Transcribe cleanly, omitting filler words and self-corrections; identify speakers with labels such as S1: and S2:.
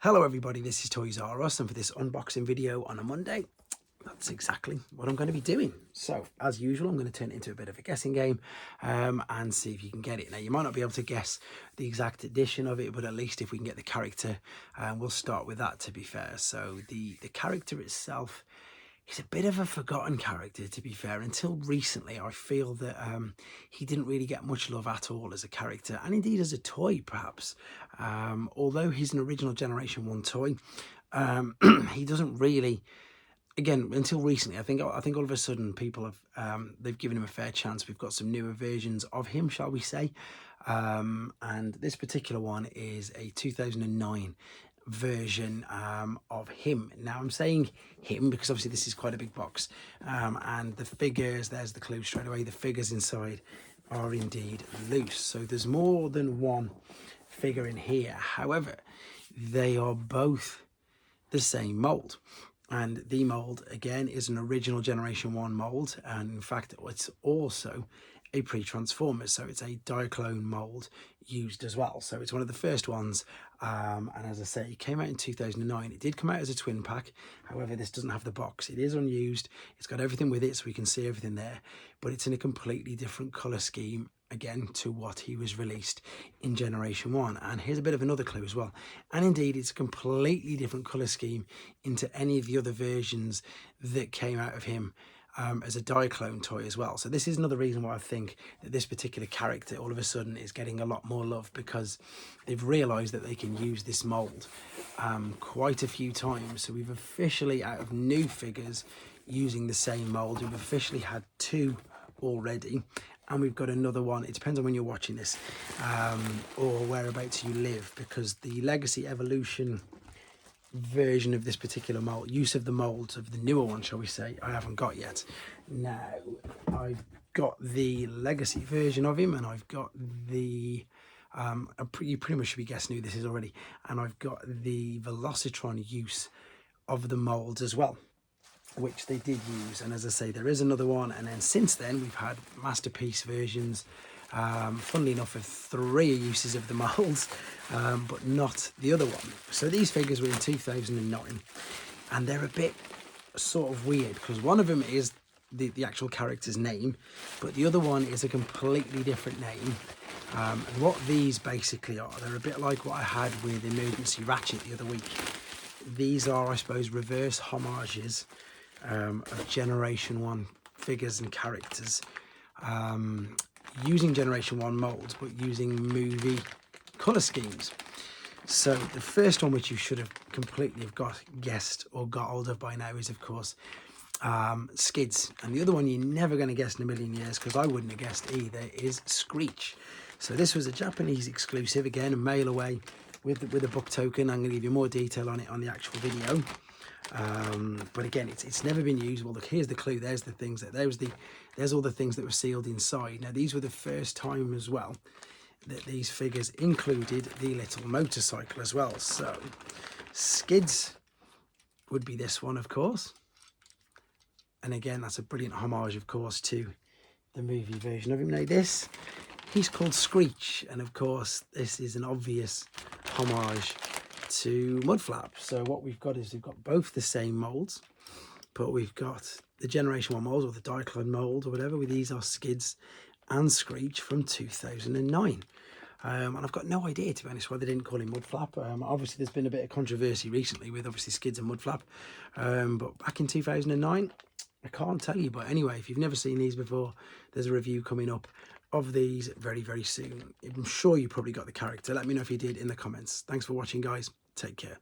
S1: Hello everybody, this is Toys R Us, and for this unboxing video on a Monday, that's exactly what I'm going to be doing. So, as usual, I'm going to turn it into a bit of a guessing game and see if you can get it. Now, you might not be able to guess the exact edition of it, but at least if we can get the character, we'll start with that, to be fair. So, the character itself is a bit of a forgotten character, to be fair. Until recently, I feel that he didn't really get much love at all as a character, and indeed as a toy, perhaps. Although he's an original Generation 1 toy, he doesn't really... Again, until recently, I think all of a sudden people have they've given him a fair chance. We've got some newer versions of him, shall we say, and this particular one is a 2009 version of him. Now, I'm saying him because obviously this is quite a big box, and the figures, there's the clue straight away, the figures inside are indeed loose. So there's more than one figure in here. However, they are both the same mold. And the mold, again, is an original Generation 1 mold. And in fact, it's also a pre-transformer. So it's a Diaclone mold used as well. So it's one of the first ones. And as I say, it came out in 2009. It did come out as a twin pack. However, this doesn't have the box. It is unused. It's got everything with it, so we can see everything there. But it's in a completely different colour scheme, again, to what he was released in Generation 1. And here's a bit of another clue as well. And indeed, it's a completely different colour scheme into any of the other versions that came out of him as a Diaclone toy as well. So this is another reason why I think that this particular character all of a sudden is getting a lot more love, because they've realised that they can use this mould quite a few times. So we've officially, out of new figures using the same mould, we've officially had 2 already. And we've got another one. It depends on when you're watching this or whereabouts you live, because the Legacy Evolution version of this particular mold, use of the molds of the newer one, shall we say, I haven't got yet. Now, I've got the Legacy version of him, and I've got the you pretty much should be guessing who this is already, and I've got the Velocitron use of the molds as well, which they did use. And as I say, there is another one, and then since then we've had Masterpiece versions, funnily enough, of 3 uses of the molds, but not the other one. So these figures were in 2009, and they're a bit sort of weird, because one of them is the actual character's name, but the other one is a completely different name. And what these basically are, they're a bit like what I had with Emergency Ratchet the other week. These are, I suppose, reverse homages of Generation 1 figures and characters, using Generation 1 molds, but using movie colour schemes. So the first one, which you should have completely guessed or got hold of by now, is of course Skids. And the other one you're never going to guess in a million years, because I wouldn't have guessed either, is Screech. So this was a Japanese exclusive, again, a mail away with a book token. I'm going to give you more detail on it on the actual video. But again, it's never been used. Well, look, here's the clue. There's the things that there's all the things that were sealed inside. Now, these were the first time as well that these figures included the little motorcycle as well. So Skids would be this one, of course. And again, that's a brilliant homage, of course, to the movie version of him. Now, this, he's called Screech, and of course, this is an obvious homage to Mudflap. So what we've got is we've got both the same molds, but we've got the Generation 1 molds, or the Diaclone mold, or whatever. With these are Skids and Screech from 2009. And I've got no idea, to be honest, why they didn't call him Mudflap. Obviously, there's been a bit of controversy recently with obviously Skids and Mudflap, but back in 2009, I can't tell you. But anyway, if you've never seen these before, there's a review coming up of these very, very soon. I'm sure you probably got the character. Let me know if you did in the comments. Thanks for watching, guys. Take care.